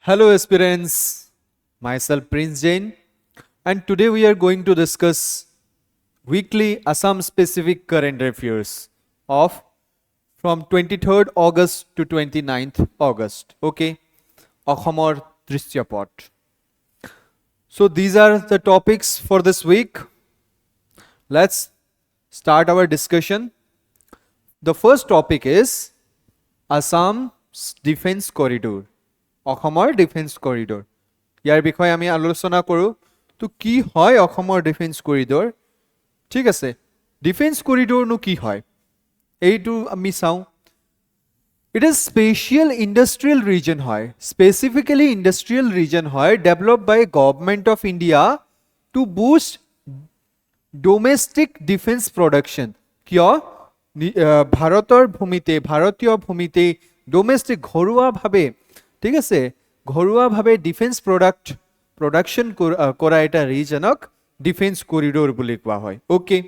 Hello, aspirants. Myself, Prince Jain, and today we are going to discuss weekly Assam specific current affairs of from 23rd August to 29th August. Okay, Asomor Drishyapot. So, these are the topics for this week. Let's start our discussion. The first topic is Assam's defense corridor. অসমৰ defence corridor ইয়াৰ বিষয়ে আমি আলোচনা কৰোঁ তো কি হয় অসমৰ defence corridor ঠিক আছে ডিফেন্স কৰিডৰনো কি হয় এইটো আমি চাওঁ it is special industrial region হয় স্পেসিফিক্যালি ইন্ডাষ্ট্ৰিয়েল ৰিজন হয় developed by government of India to boost domestic defence production কিয় ভাৰতৰ ভূমিতে ভাৰতীয় ভূমিতে ডোমেষ্টিক ঘৰুৱাভাৱে ঠিক আছে ঘৰুৱাভাৱে ডিফেন্স প্ৰডাকশ্যন কৰা এটা ৰিজনক ডিফেন্স কৰিডৰ বুলি কোৱা হয় okay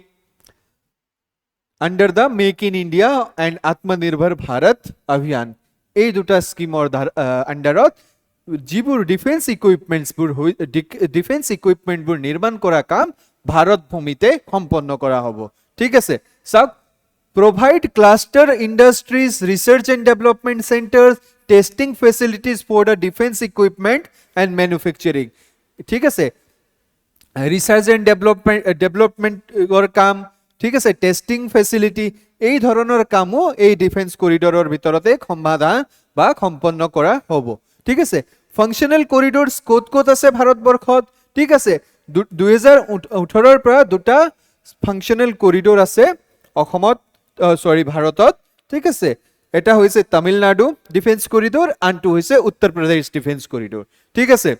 under the make in India and আত্মনিৰ্ভৰ ভাৰত অভিযান এই দুটা স্কিমৰ আণ্ডাৰত যিবোৰ ডিফেন্স ইকুইপমেণ্টছবোৰ নিৰ্মাণ কৰা কাম ভাৰত ভূমিতে সম্পন্ন কৰা হ'ব ঠিক আছে চাওক provide cluster industries research and development centers testing facilities for the defense equipment and manufacturing ঠিক আছে রিসার্চ এন্ড ডেভেলপমেন্ট or কাম ঠিক আছে টেস্টিং ফেসিলিটি এই ধৰণৰ কামো এই ডিফেন্স কৰিডৰৰ ভিতৰতে সমাধান বা সম্পন্ন কৰা হ'ব ঠিক আছে ফাংশনাল কৰিডৰছ ক'ত আছে ভাৰতবৰ্ষত ঠিক আছে 2018 ৰ পৰা দুটা ফাংশনাল কৰিডৰ আছে অসমত ভাৰতত ঠিক আছে এটা হৈছে তামিলনাডু ডিফেন্স কৰিডৰ আনটো হৈছে উত্তৰ প্ৰদেশ ডিফেন্স কৰিডৰ ঠিক আছে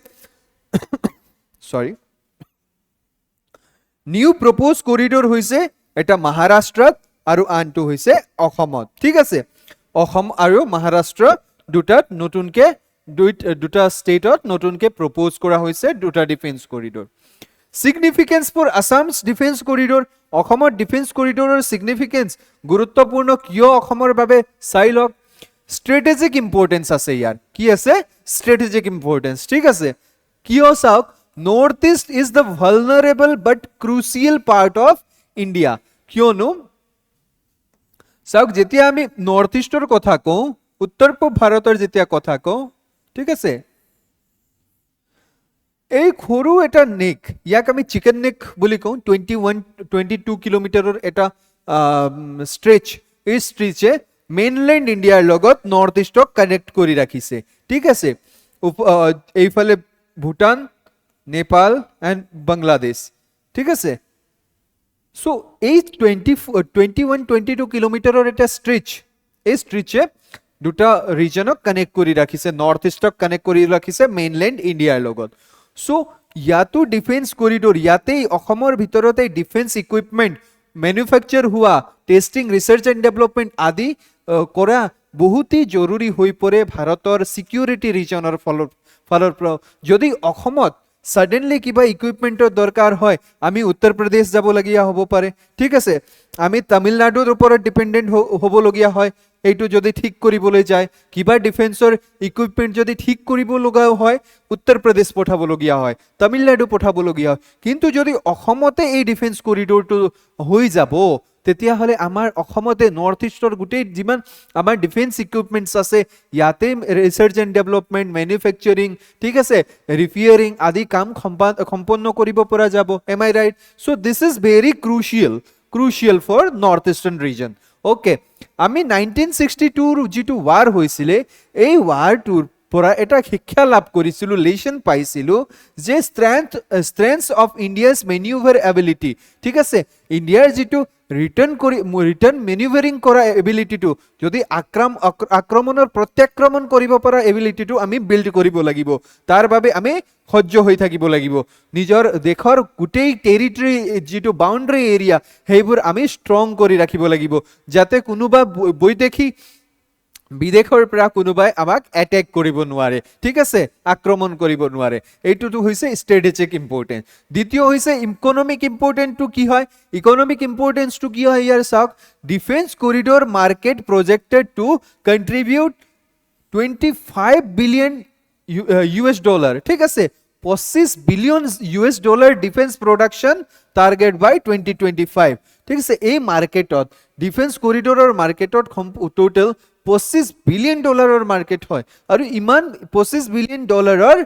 নিউ প্ৰপ'জ কৰিডৰ হৈছে এটা মহাৰাষ্ট্ৰত আৰু আনটো হৈছে অসমত ঠিক আছে অসম আৰু মহাৰাষ্ট্ৰ দুটাত নতুনকে দুটা ষ্টেটত নতুনকে প্ৰপ'জ কৰা হৈছে দুটা defence corridor Significance for Assam's defense corridor অসমৰ ডিফেন্স কৰিডৰৰ সিগনিফিকেন্স গুৰুত্বপূৰ্ণ কিয় অসমৰ বাবে চাই লওক স্ট্ৰেটেজিক ইম্পৰ্টেন্স আছে ইয়াৰ কি আছে স্ট্ৰেটেজিক ইম্পৰ্টেন্স ঠিক আছে কিয় চাওক north east is the vulnerable but crucial part of India কিয়নো চাওক যেতিয়া আমি নৰ্থ ইষ্টৰ কথা কওঁ উত্তৰ পূব ভাৰতৰ যেতিয়া কথা কওঁ ঠিক আছে এই সৰু এটা নেক ইয়াক আমি চিকেন নেক বুলি কওঁ 22 কিলোমিটাৰৰ এটা ষ্ট্ৰেচ এই ষ্ট্ৰেচে মেইনল্যান্ড ইণ্ডিয়াৰ লগত নৰ্থ ইষ্টক কানেক্ট কৰি ৰাখিছে ঠিক আছে এইফালে ভূটান নেপাল এণ্ড বাংলাদেশ ঠিক আছে সো এই 22 কিলোমিটাৰৰ এটা ষ্ট্ৰেচ এই ষ্ট্ৰেচে দুটা ৰিজনক কানেক্ট কৰি ৰাখিছে নৰ্থ ইষ্টক কানেক্ট কৰি ৰাখিছে মেইনল্যান্ড ইণ্ডিয়াৰ লগত সো ইয়াতো ডিফেন্স কৰিডৰ ইয়াতেই অসমৰ ভিতৰতে ডিফেন্স ইকুইপমেন্ট ম্যানুফ্যাকচাৰ হোৱা টেস্টিং ৰিসাৰ্চ এণ্ড ডেভেলপমেন্ট আদি কৰা বহুতেই জৰুৰী হৈ পৰে ভাৰতৰ সিকিউৰিটি ৰিজনৰ ফালৰ পৰা যদি অসমত সাডেনলি কিবা ইকুইপমেন্টৰ দৰকাৰ হয় আমি উত্তৰ প্ৰদেশ যাব লগিয়া হ'ব পাৰে ঠিক আছে আমি তামিলনাডুৰ ওপৰত ডিপেন্ডেন্ট হ'ব লগিয়া হয় এইটো যদি ঠিক কৰিবলৈ যায় কিবা ডিফেন্সৰ ইকুইপমেন্ট যদি ঠিক কৰিব লগা হয় উত্তৰ প্ৰদেশ পঠাব লগিয়া হয় তামিলনাডু পঠাব লগিয়া হয় কিন্তু যদি অসমতে এই ডিফেন্স কৰিডৰটো হৈ যাব তেতিয়াহলে আমাৰ অসমতে নৰ্থ ইষ্টৰ গোটেই যিমান আমাৰ ডিফেন্স ইকুইপমেন্টছ আছে ইয়াতে ৰিসাৰ্চ এণ্ড ডেভেলপমেন্ট ম্যানুফ্যাকচাৰিং ঠিক আছে ৰিপেয়াৰিং আদি কাম সম্পন্ন কৰিব পৰা যাব am I right so this is very crucial for north eastern region okay আমি 1962 যিটো ওয়াৰ হৈছিলে এই ওয়াৰটোৰ পৰা এটা শিক্ষা লাভ কৰিছিলো লেসন পাইছিলো যে স্ট্ৰেংথ অফ ইণ্ডিয়াছ মেনিউভাৰ এবিলিটি ঠিক আছে ইণ্ডিয়াৰ যিটো ৰিটাৰ্ণ মেনিউভাৰিং কৰা এবিলিটিটো যদি আক্ৰমণৰ প্ৰত্যাক্ৰমণ কৰিব পৰা এবিলিটিটো আমি বিল্ড কৰিব লাগিব তাৰ বাবে আমি সজ্জ হৈ থাকিব লাগিব নিজৰ দেশৰ গোটেই টেৰিটৰি যিটো বাউণ্ডাৰী এৰিয়া সেইবোৰ আমি ষ্ট্ৰং কৰি ৰাখিব লাগিব যাতে কোনোবা বৈদেশী বিদেশৰ পৰা কোনোবাই আমাক অ্যাটাক কৰিব নোৱাৰে ঠিক আছে আক্ৰমণ কৰিব নোৱাৰে এইটোটো হৈছে স্ট্ৰেটেজিক ইম্পৰ্টেন্স দ্বিতীয় হৈছে ইকোনমিক ইম্পৰ্টেন্সটো কি হয় ইকোনমিক ইম্পৰ্টেন্সটো কি হয় ইয়াৰ চাওক defence corridor market projected to contribute 25 billion US dollar, ঠিক আছে 25 billion US dollar defence production target by 2025, ঠিক আছে। এই মাৰ্কেটত ডিফেন্স কৰিডৰৰ মাৰ্কেটত টোটেল 25 বিলিয়ন ডলাৰৰ মাৰ্কেট হয়, আৰু ইমান 25 বিলিয়ন ডলাৰৰ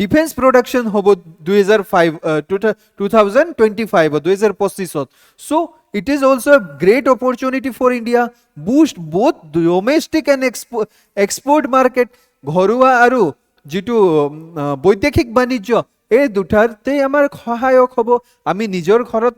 ডিফেন্স প্ৰডাকশন হ'ব 2025 so it is also a great opportunity for India, boost both domestic and export market, ঘৰুৱা আৰু যেটো বৈদেশিক বাণিজ্য এই দুটাতে আমাৰ সহায়ক হ'ব। আমি নিজৰ ঘৰত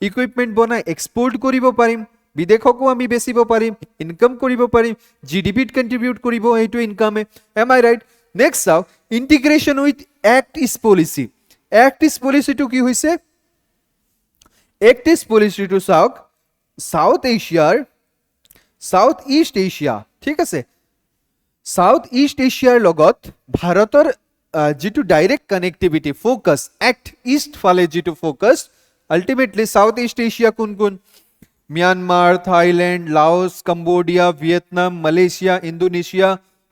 ইকুইপমেন্ট বনাই এক্সপোৰ্ট কৰিব পাৰিম, বিদেশকো আমি বেচিব পাৰিম, ইনকাম কৰিব পাৰিম, জিডিপিত কন্ট্ৰিবিউট কৰিব এইটো ইনকামে। Am I right? নেক্সট চাওক integration with act east policy. Act east পলিচিটো কি হৈছে? এক্ট ইষ্ট পলিচিটো চাওক সাউথ ইষ্ট এছিয়া, ঠিক আছে, সাউথ ইষ্ট এছিয়াৰ লগত ভাৰতৰ যেটো direct connectivity focus act east ফালে যেটো focus ultimately south east Asia কোন কোন? Myanmar, Thailand, Laos, Cambodia, Vietnam, Malaysia, Indonesia,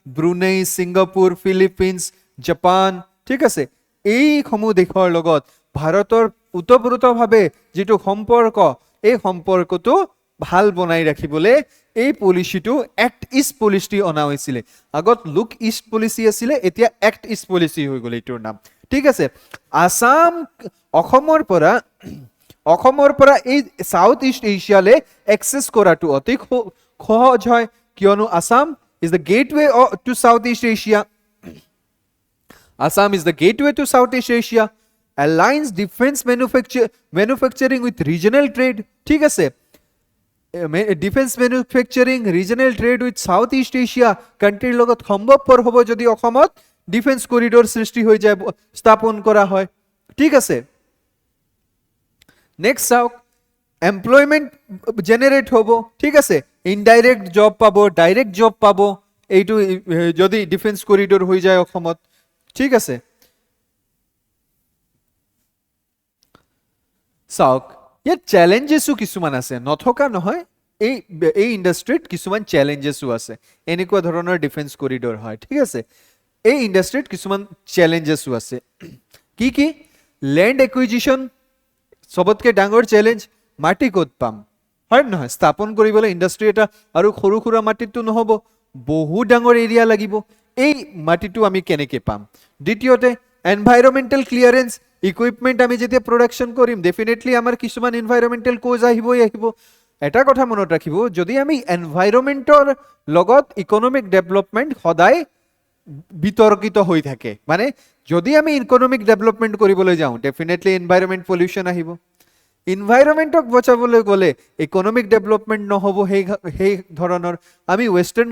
Brunei, Singapore, Philippines, Japan, ঠিক আছে। এই সমূহ দেশৰ লগত ভাৰতৰ উতপ্ৰোতভাৱে যেটো সম্পৰ্ক এই সম্পৰ্কটো ভাল বনাই ৰাখিবলৈ এই পলিচিটো এক্ট ইষ্ট পলিচি অনা হৈছিল। আগত লুক ইষ্ট পলিচি আছিল, এতিয়া এক্ট ইষ্ট পলিচি হৈ গ'ল এইটোৰ নাম, ঠিক আছে। আসাম অসমৰ পৰা এই সাউথ ইষ্ট এছিয়ালে এক্সেস কৰাটো অতি সহজ হয়, কিয়নো Assam is the gateway to south east Asia. Assam is the gateway to Southeast Asia, aligns defense manufacturing with regional trade, ঠিক আছে। Defence manufacturing regional trade with south east Asia কান্ট্ৰিৰ লগত সম্ভৱপৰ হ'ব যদি অসমত ডিফেন্স কৰিডৰ সৃষ্টি হৈ যায়, স্থাপন কৰা হয়, ঠিক আছে। নেক্সট চাওক এমপ্লয়মেন্ট জেনারেট হ'ব, ঠিক আছে, ইনডাইরেক্ট জব পাব, ডাইরেক্ট জব পাব এইটো যদি ডিফেন্স কৰিডৰ হৈ যায় অসমত, ঠিক আছে। চাওক ইয়াত চ্যালেঞ্জেসও কিছুমান আছে, নথকা নহয়, এই ইন্ডাস্ট্রিত কিছুমান চ্যালেঞ্জেসও আছে। এনেকুৱা ধৰণৰ ডিফেন্স কৰিডৰ হয়, ঠিক আছে। এই ইন্ডাস্ট্ৰিত কিছুমান চ্যালেঞ্জেসও আছে। কি কি? ল্যান্ড একুইজিশন সবতকে ডাঙৰ চ্যালেঞ্জ, মাটি ক'ত পাম, হয় নহয়? স্থাপন কৰিবলৈ ইন্ডাস্ট্ৰি এটা আৰু সৰু সৰু মাটিটো নহব, বহু ডাঙৰ এৰিয়া লাগিব, এই মাটিটো আমি কেনেকৈ পাম? দ্বিতীয়তে এনভাইৰনমেন্টাল ক্লিয়াৰেন্স, ইকুইপমেন্ট আমি যেতিয়া প্ৰডাকশন কৰিম ডেফিনেটলি আমাৰ কিছুমান এনভাইৰনমেন্টাল কোজ আহিব। এটা কথা মনত ৰাখিব, যদি আমি এনভাইৰনমেন্টৰ লগত ইকোনমিক ডেভেলপমেন্ট সদায় বিতৰ্কিত হৈ থাকে, মানে যদি আমি ইকোনমিক ডেভেলপমেন্ট কৰিবলৈ যাওঁ ডেফিনেটলি এনভাইৰনমেন্ট পলিউশন আহিব। ইনভাইৰনমেন্টক বচাবলৈ গ'লে ইকোনমিক ডেভেলপমেন্ট নহ'ব। সেই ধৰণৰ আমি ৱেষ্টাৰ্ণ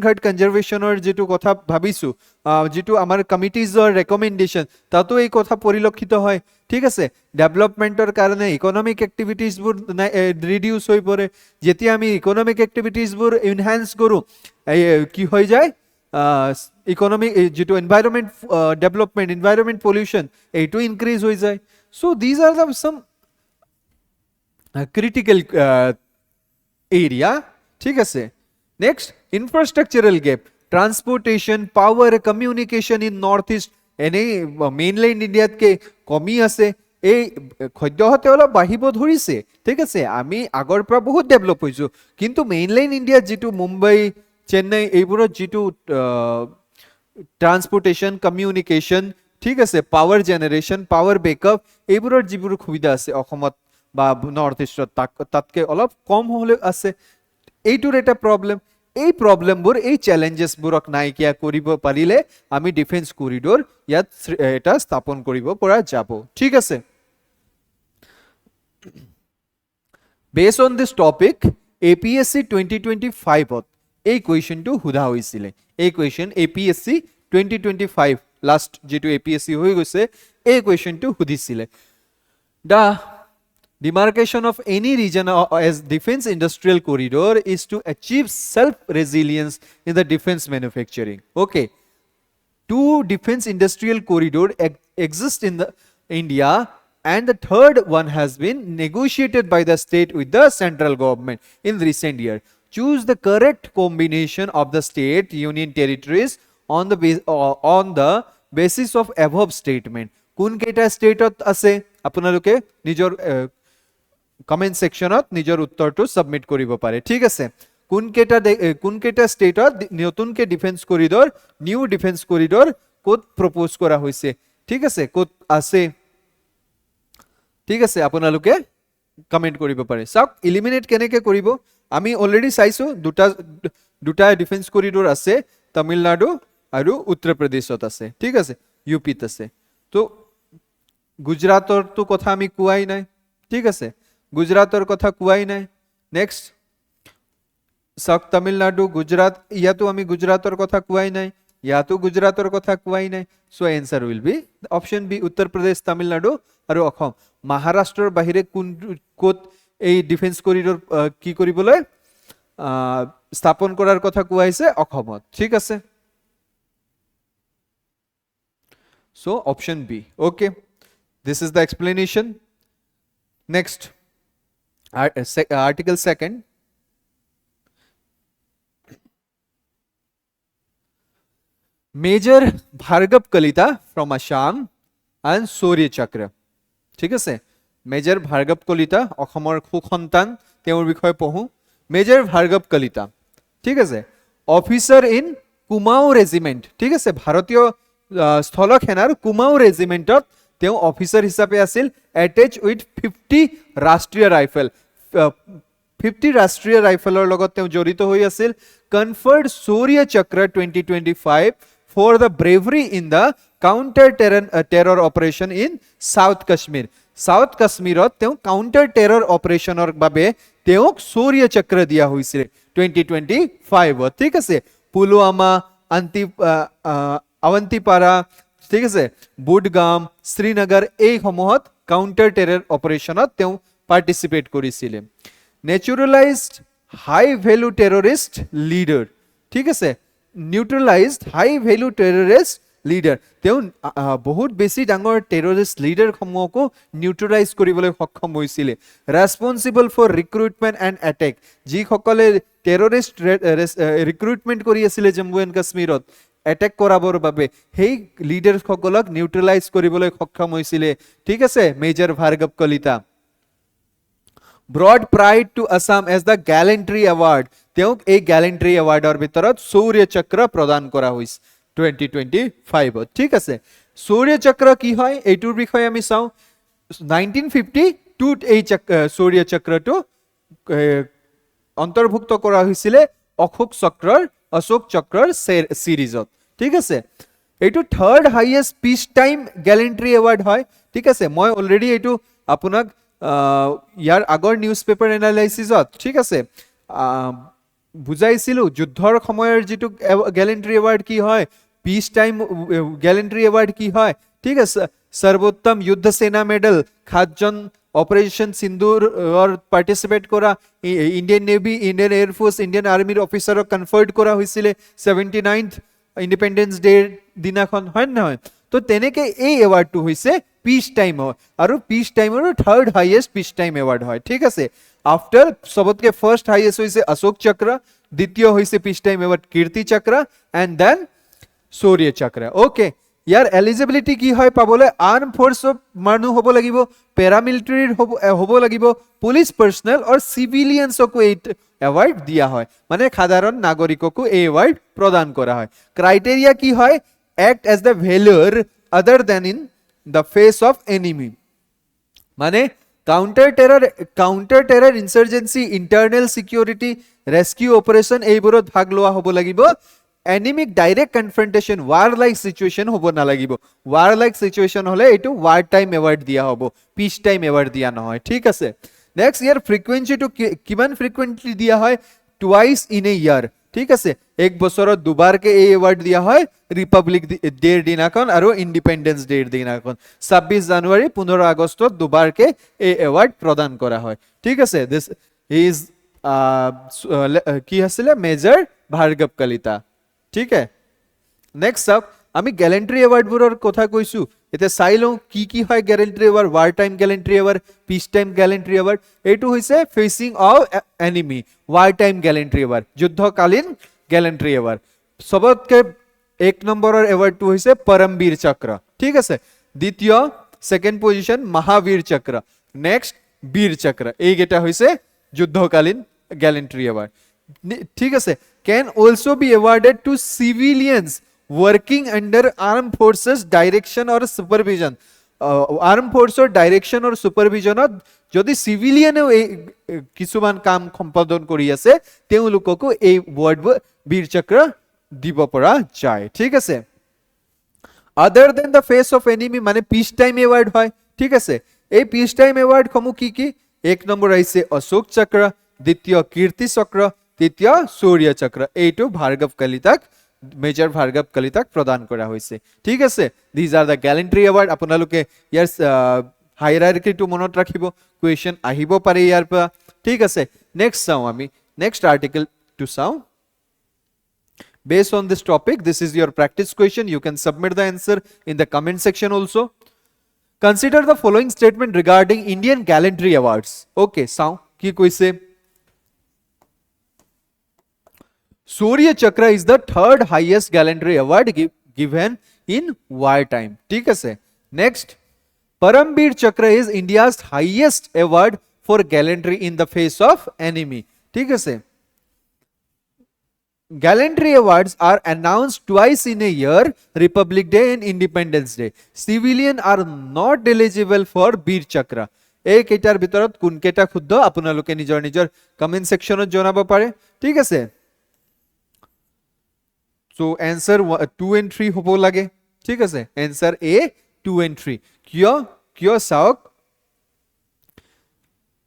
ঘাট কনজাৰভেশ্যনৰ যেটো কথা ভাবিছোঁ, যেটো আমাৰ কমিটিজৰ ৰেকমেণ্ডেশ্যন তাতো এই কথা পৰিলক্ষিত হয়, ঠিক আছে। ডেভেলপমেন্টৰ কাৰণে ইকোনমিক এক্টিভিটিজবোৰ ৰিডিউচ হৈ পৰে, যেতিয়া আমি ইকোনমিক এক্টিভিটিজবোৰ এনহান্স কৰোঁ কি হৈ যায়, ইকোনমিক যেটো এনভাইৰনমেন্ট ডেভেলপমেন্ট, এনভাইৰনমেন্ট পলিউশন এইটো ইনক্ৰিজ হৈ যায়। So these are some critical area, ঠিক আছে। Next, infrastructural gap, transportation, power, communication in northeast এনে মেইনল্যান্ড ইণ্ডিয়াতকে কমি আছে। এই সদ্যহতে অলপ বাঢ়িব ধৰিছে, ঠিক আছে, আমি আগৰ পৰা বহুত ডেভেলপ হৈছোঁ, কিন্তু মেইনল্যান্ড ইণ্ডিয়াত যেটো মুম্বাই, চেন্নাই এইবোৰত যেটো ট্ৰান্সপোৰ্টেশ্যন, কমিউনিকেশ্যন, ঠিক আছে, পাৱাৰ জেনাৰেশ্যন, পাৱাৰ বেকআপ এইবোৰৰ যিবোৰ সুবিধা আছে অসমত বা নৰ্থ ইষ্টত তাতকৈ অলপ কম হ'লে আছে। এইটোৰ এটা প্ৰব্লেম। এই প্ৰব্লেমবোৰ, এই চ্যালেঞ্জেছবোৰক নাইকিয়া কৰিব পাৰিলে আমি ডিফেন্স কৰিডৰ ইয়াত এটা স্থাপন কৰিব পৰা যাব, ঠিক আছে। Based on this topic APSC 2025ত এই কুৱেশ্যনটো সোধা হৈছিলে। এই কুৱেশ্যন APSC 2025 লাষ্ট যেটো APSC হৈ গৈছে এই কুৱেশ্যনটো সুধিছিলে। The demarcation of any region as defense industrial corridor is to achieve self-resilience in the defense manufacturing. Okay, two defense industrial corridor exist in the India, and the third one has been negotiated by the state with the central government in recent year. choose the correct combination of the state union territories on the basis of above statement. কোন কেইটা স্টেটত আছে আপোনালোকে নিজৰ comment সেকশনত নিজৰ উত্তৰটো submit কৰিব পাৰে ঠিক আছে কোন কেইটা স্টেটত নতুনকে defence corridor new defence corridor code propose কৰা হৈছে ঠিক আছে কোড আছে ঠিক আছে আপোনালোকে কমেন্ট কৰিব পাৰে চাওক এলিমিনেট কেনেকে কৰিব আমি অলৰেডি চাইছো দুটা ডিফেন্স কৰিডৰ আছে তামিলনাডু আৰু উত্তৰ প্ৰদেশত আছে ঠিক আছে ইউপিত আছে তো গুজৰাটৰ তো কথা আমি কোৱাই নাই ঠিক আছে গুজৰাটৰ কথা কোৱাই নাই নেক্সট সাউথ তামিলনাডু গুজৰাট ইয়াতো আমি গুজৰাটৰ কথা কোৱাই নাই ইয়াতো গুজৰাটৰ কথা কোৱাই নাই so answer will be option B Uttar Pradesh Tamil Nadu আৰু অসম মহাৰাষ্ট্ৰৰ বাহিৰে কোন কোত এই ডিফেন্স কৰিডৰ কি কৰিবলৈ স্থাপন কৰাৰ কথা কোৱাইছে অসমত ঠিক আছে so option B okay this is the explanation next article second Major Bhargav Kalita from Assam and Surya Chakra ঠিক আছে মেজৰ ভাৰ্গৱ কলিতা অসমৰ খুসন্তান তেওঁৰ বিষয়ে পঢ়ো মেজৰ ভাৰ্গৱ কলিতা ঠিক আছে অফিচাৰ ইন কুমাও ৰেজিমেন্ট ঠিক আছে ভাৰতীয় স্থল সেনাৰ কুমাও ৰেজিমেন্টত তেওঁ অফিচাৰ হিচাপে আছিল এটেচ উইথ 50 ৰাষ্ট্ৰীয় ৰাইফল 50 ৰাষ্ট্ৰীয় ৰাইফলৰ লগত তেওঁ জড়িত হৈ আছিল কনফাৰ্ড সূৰ্য চক্ৰ 2025 for the bravery in the counter terror operation in South Kashmir South Kashmirot তেওঁ counter terror operationৰ বাবে তেওঁক সূৰ্য চক্ৰ দিয়া হৈছিল 2025 ঠিক আছে পুলৱামা আৱন্তিপাৰা ঠিক আছে বুডগাম শ্ৰীনগৰ এই সমূহত কাউন্টাৰ টেৰৰ অপাৰেশনত তেওঁ পাৰ্টিসিপেট কৰিছিল নেচুৰালাইজড হাই ভ্যালু টেৰৰিষ্ট লিডাৰ ঠিক আছে নিউট্ৰেলাইজড হাই ভ্যালু টেৰৰিষ্ট লিডাৰ তেওঁ বহুত বেছি ডাঙৰ টেৰৰিষ্ট লিডাৰ সমূহকো নিউট্ৰেলাইজ কৰিবলৈ সক্ষম হৈছিল ৰেসপন্সিবল ফৰ ৰিক্ৰুটমেন্ট এণ্ড এটেক যি সকলে টেৰৰিষ্ট ৰিক্ৰুটমেন্ট কৰি আছিল জম্মু এণ্ড কাশ্মীৰত এটেক কৰাবৰ বাবে হেই লিডাৰ সকলক নিউট্ৰেলাইজ কৰিবলৈ সক্ষম হৈছিল ঠিক আছে major Bhargav Kalita brought pride to Assam as the gallantry award তেওঁক এই গ্যালেন্ট্ৰি এৱাৰ্ডৰ ভিতৰত সূৰ্য চক্ৰ প্ৰদান কৰা হৈছে 2025 ঠিক আছে সূৰ্য চক্ৰ কি হয় এইটোৰ বিষয়ে আমি চাও 1952 এই সূৰ্য চক্ৰটো অন্তৰ্ভুক্ত কৰা হৈছিল অশোক চক্ৰৰ সিৰিজত ঠিক আছে এইটো third highest peace time gallantry award হয় ঠিক আছে মই অলৰেডি এইটো আপোনাক ইয়াৰ আগৰ নিউজ পেপাৰ এনালাইসিসত ঠিক আছে বুজাইছিলো যুদ্ধৰ সময়ৰ যেটো গ্যালেন্ট্ৰি এৱাৰ্ড কি হয় পিস টাইম গ্যালেন্ট্ৰি এৱাৰ্ড কি হয় ঠিক আছে সৰ্বোত্তম যুদ্ধ সেনা মেডেল খাতজন অপাৰেশন সিন্দুৰ পাৰ্টিসিপেট কৰা Indian navy Indian air force Indian আৰ্মিৰ অফিচাৰক কনফাৰ্ড কৰা হৈছিল 79th ইন্ডিপেন্ডেন্স ডে দিনাখন হয় নহয় তো তেনেকে এই এৱাৰ্ডটো হৈছে পিস টাইম আৰু পিস টাইমৰ third highest peace time award হয় ঠিক আছে আফটার সবতকে ফার্স্ট হাইয়েস্ট হইছে অশোক চক্র দ্বিতীয় হইছে পিস টাইম এওয়ার্ড কীর্তি চক্র এন্ড দেন সূর্য চক্র ওকে ইয়ার এলিজিবিলিটি কি হয় পাবলে আর্ম ফোর্স মানুহ হব লাগিব প্যারামিলিটারি হব লাগিব পুলিশ পার্সোনেল আর সিভিলিয়ানসকো এই এওয়ার্ড দিয়া হয় মানে সাধারণ নাগরিককো এই এওয়ার্ড প্রদান করা হয় ক্রাইটেরিয়া কি হয় act as the valour other than in the face of enemy মানে counter terror insurgency internal security rescue operation এইবোৰত ভাগ লোৱা হ'ব লাগিব এনিমিক direct confrontation war like situation হ'ব না লাগিব ওয়ার লাইক সিচুয়েশন হলে এটো ওয়ার টাইম এওয়ার্ড দিয়া হ'ব পিস টাইম এওয়ার্ড দিয়া নহয় ঠিক আছে নেক্সট ইয়ার ফ্রিকুয়েন্সি টু কিমান ফ্রিকুয়েন্টলি দিয়া হয় টুৱাইস ইন এ ইয়াৰ ঠিক আছে এক বছৰত দুবাৰকে এই এওয়াৰ্ড দিয়া হয় ৰিপাব্লিক ডেৰ দিনাখন আৰু ইন্ডিপেন্ডেন্স ডেৰ দিনাখন 26 জানুৱাৰী 15 আগষ্টত দুবাৰকে এই এওয়াৰ্ড প্ৰদান কৰা হয় ঠিক আছে দিস ইজ কি আছিল মেজৰ ভাৰ্গৱ কলিতা ঠিক আছে নেক্সট আপ আমি গ্যালেন্ট্ৰি এওয়াৰ্ডবোৰৰ কথা কৈছো এতিয়া চাই লওঁ কি হয় gallantry award war time gallantry award peace time gallantry award এইটো হৈছে facing of enemy war time gallantry award যুদ্ধকালীন গ্যালেন্ট্ৰি এৱাৰ্ড সবতকে এক নম্বৰৰ এৱাৰ্ডটো হৈছে পৰমবীৰ চক্ৰ ঠিক আছে দ্বিতীয় সেকেন্ড পজিশন মহাবীৰ চক্ৰ নেক্সট বীৰ চক্ৰ এইকেইটা হৈছে যুদ্ধকালীন গ্যালেন্ট্ৰি এৱাৰ্ড ঠিক আছে can also be awarded to civilians working under armed forces direction or supervision armed force direction or supervision যদি সিভিলিয়ানেও এই কিছুমান কাম সম্পাদন কৰি আছে তেওঁলোককো এই ওয়াৰ্ড বীৰ চক্ৰ দিব পৰা যায় ঠিক আছে other than the face of enemy মানে peace time award হয় ঠিক আছে এই peace time award সমূহ কি এক নম্বৰ আইছে অশোক চক্ৰ দ্বিতীয় কীৰ্তি চক্ৰ তৃতীয় সূৰ্য চক্ৰ এইটো ভাৰ্গৱ কলিতাক মেজৰ ভাৰ্গৱ কলিতাক প্ৰদান কৰা হৈছে ঠিক আছে these are the gallantry award আপোনালোকে ইয়াৰ হাইৰাৰ্কিটো মনত ৰাখিব কোৱেশ্চন আহিব পাৰে ইয়াৰ পৰা ঠিক আছে নেক্সট চাও আমি নেক্সট আৰ্টিকল টু চাও based on this topic this is your practice question you can submit the answer in the comment section also consider the following statement regarding Indian gallantry awards okay sao ki koise Surya Chakra is the third highest gallantry award given in war time theek ase next Parambir Chakra is India's highest award for gallantry in the face of enemy theek ase Gallantry awards are announced twice in a year, Republic Day and Independence Day. Civilian are not eligible for Veer Chakra. এই কেইটাৰ ভিতৰত কোন কেইটা শুদ্ধ আপোনালোকে নিজৰ নিজৰ comment সেকশনত জনাব পাৰে ঠিক আছে সো आंसर 2 and 3 হ'ব লাগে ঠিক আছে आंसर A 2 and 3 কিয় চাওক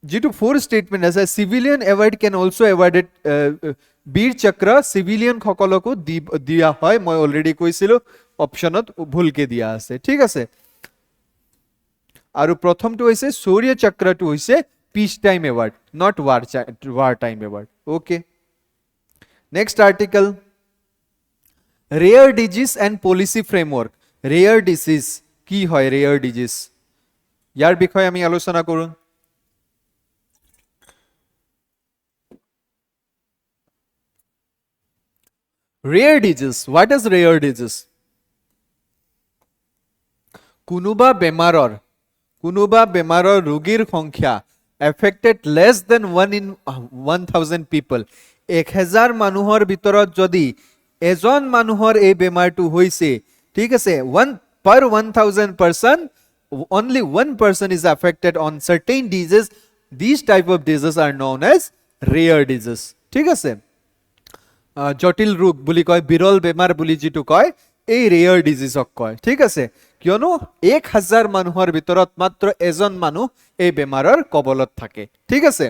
যেটো ফোৰ স্টেটমেন্ট আছে civilian award can also awarded Vir Chakra civilian সকলকো দিয়া হয় মই অলৰেডি কৈছিলো অপচনত ভুলকে দিয়া আছে ঠিক আছে আৰু প্ৰথমটো হৈছে সূৰ্য চক্ৰটো হৈছে piece time award not war time award okay next article rare disease and policy framework rare disease কি হয় ৰেয়াৰ ডিজিজ ইয়াৰ বিষয়ে আমি আলোচনা কৰোঁ Rare disease. What is rare disease? কোনোবা বেমাৰৰ ৰোগীৰ সংখ্যা affected less than 1 in 1000 people 1000 মানুহৰ ভিতৰত যদি এজন মানুহৰ এই বেমাৰটো হৈছে ঠিক আছে 1 per 1000 person only one person is affected on certain diseases these type of diseases are known as rare disease ঠিক আছে জটিল ৰোগ বুলি কয় বিৰল বেমাৰ বুলি যেটো কয় এই ৰেয়াৰ ডিজিজক কয় ঠিক আছে কিয়নো 1000 মানুহৰ ভিতৰত মাত্ৰ এজন মানুহ এই বেমাৰৰ কবলত থাকে ঠিক আছে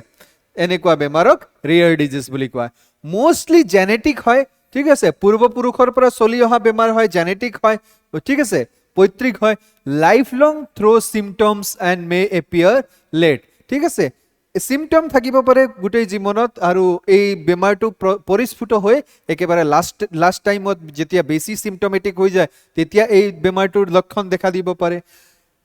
এনেকুৱা বেমাৰক ৰেয়াৰ ডিজিজ বুলি কয় মোস্টলি জেনেটিক হয় ঠিক আছে পূৰ্বপুৰুষৰ পৰা চলি অহা বেমাৰ হয় জেনেটিক হয় ঠিক আছে পৈতৃক হয় lifelong through symptoms and may appear late ঠিক আছে সিম্পটম থাকিব পাৰে গুটেই জীৱনত আৰু এই বেমাৰটো পৰিস্ফুট হৈ একেবাৰে লাষ্ট টাইমত যেতিয়া বেছি সিম্পটমেটিক হৈ যায় তেতিয়া এই বেমাৰটোৰ লক্ষণ দেখা দিব পাৰে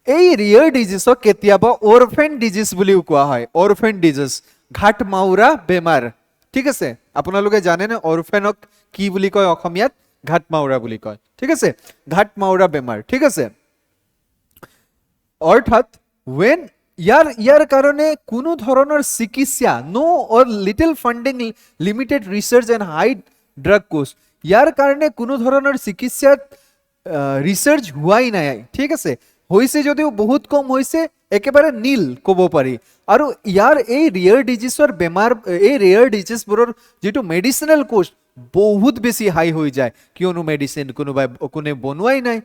এই ৰিয়াৰ ডিজিজক কেতিয়াবা অৰফেন ডিজিজ বুলিও কোৱা হয় অৰফেন ডিজিজ ঘাট মাউৰা বেমাৰ ঠিক আছে আপোনালোকে জানে নে অৰফেনক কি বুলি কয় অসমীয়াত ঘাট মাউৰা বুলি কয় ঠিক আছে ঘাট মাউৰা বেমাৰ ঠিক আছে অৰ্থাৎ when ইয়াৰ কাৰণে কোনো ধৰণৰ চিকিৎসা no or little funding limited research and high drug cost ইয়াৰ কাৰণে কোনো ধৰণৰ চিকিৎসাত ৰিসাৰ্চ হোৱাই নাই ঠিক আছে হৈছে যদিও বহুত কম হৈছে একেবাৰে নীল ক'ব পাৰি আৰু ইয়াৰ এই ৰেয়াৰ ডিজিজৰ বেমাৰ এই ৰেয়াৰ ডিজিজবোৰৰ যেটো মেডিচিনাল কোষ্ট বহুত বেছি হাই হৈ যায় কিয়নো মেডিচিন কোনে বনোৱাই নাই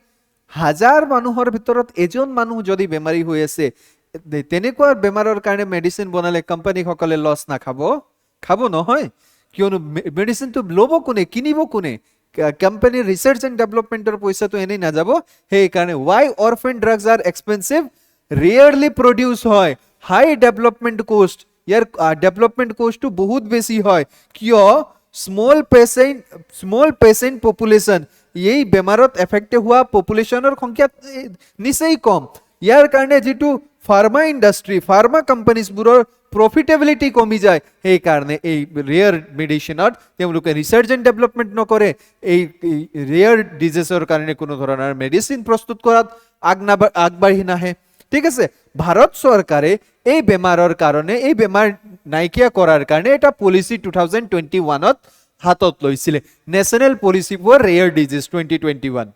হাজাৰ মানুহৰ ভিতৰত এজন মানুহ যদি বেমাৰী হৈ আছে তেনেকুৱা বেমাৰৰ কাৰণে মেডিচিন বনালে কোম্পানী সকলে লছ না খাব নহয় কিয়নো মেডিচিনটো লব কোনে কিনিব কোনে কোম্পানী ৰিসাৰ্চ এণ্ড ডেভেলপমেন্টৰ পইচাটো এনেই না যাব সেই কাৰণে why orphan drugs are expensive rarely produce হয় হাই ডেভেলপমেন্ট কোষ্ট ইয়াৰ ডেভেলপমেন্ট কোষ্টটো বহুত বেছি হয় কিয় small patient population এই বেমাৰত এফেক্ট হোৱা পপুলেশ্যনৰ সংখ্যা নিচেই কম ইয়াৰ কাৰণে যেটো ফাৰ্মা ইন্ডাস্ট্ৰি ফাৰ্মা কোম্পানীজবোৰৰ প্ৰফিটেবিলিটি কমি যায় সেই কাৰণে এই ৰেয়াৰ মেডিচিনত তেওঁলোকে ৰিসাৰ্চ এণ্ড ডেভেলপমেন্ট নকৰে এই ৰেয়াৰ ডিজিজৰ কাৰণে কোনো ধৰণৰ মেডিচিন প্ৰস্তুত কৰাত আগবাঢ়ি নাহে ঠিক আছে ভাৰত চৰকাৰে এই বেমাৰৰ কাৰণে এই বেমাৰ নাইকিয়া কৰাৰ কাৰণে এটা পলিচি 2021 ত হাতত লৈছিলে national policy for rare disease 2021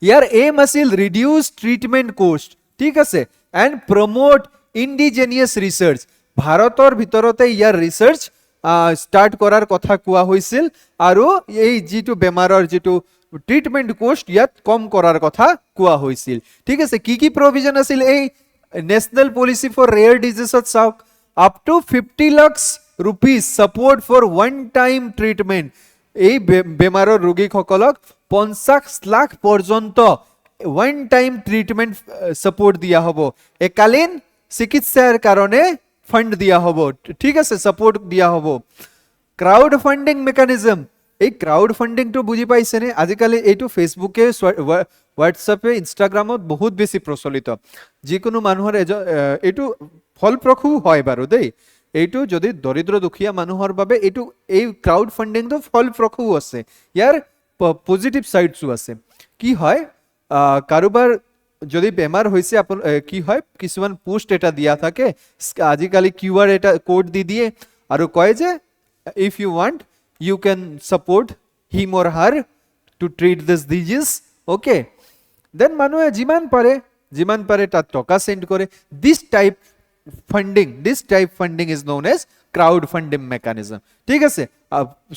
ইয়াৰ এম আছিল ৰিডিউস ট্ৰিটমেন্ট কষ্ট ঠিক আছে এন্ড প্ৰমোট ইন্ডিজেনিয়াস ৰিসাৰ্চ ভাৰতৰ ভিতৰতে ইয়াৰ ৰিসাৰ্চ স্টাৰ্ট কৰাৰ কথা কোৱা হৈছিল আৰু এই যেটো বেমাৰৰ যেটো ট্ৰিটমেন্ট কষ্ট ইয়াত কম কৰাৰ কথা কোৱা হৈছিল ঠিক আছে কি প্ৰভিজন আছিল এই নেশনাল পলিচি ফৰ ৰেয়াৰ ডিজিজত চাওক up to 50 lakhs rupees support for one time treatment এই বেমাৰৰ ৰোগীসকলক 50 লাখ পৰ্যন্ত ওয়ান টাইম ট্ৰিটমেন্ট সাপোৰ্ট দিয়া হ'ব একালীন চিকিৎসাৰ কাৰণে ফান্ড দিয়া হ'ব ঠিক আছে সাপোর্ট দিয়া হ'ব ক্রাউড ফান্ডিং মেকানিজম এই ক্রাউড ফান্ডিং তো বুজি পাইছেনে আজিকালি এইটো ফেসবুকে হোয়াটসঅ্যাপে ইনস্টাগ্রামত বহুত বেছি প্ৰচলিত যিকোনো মানুহৰ এইটো ফলপ্ৰসূ হয় বাৰু দেই এইটো যদি দৰিদ্ৰ দুখীয়া মানুহৰ বাবে এইটো এই ক্ৰাউড ফান্ডিং তো ফলপ্ৰসূ আছে ইয়াৰ পজিটিভ সাইডছো আছে কি হয় কাৰোবাৰ যদি বেমাৰ হৈছে আপন কি হয় কিছুমান পোস্ট এটা দিয়া থাকে আজিকালি কিউআর এটা কোড দি দিয়ে আৰু কয় যে if you want you can support him or her to treat this disease okay then মানুহে যিমান পাৰে তাত টকা সেন্ড কৰে this type funding is known as crowd funding mechanism ঠিক আছে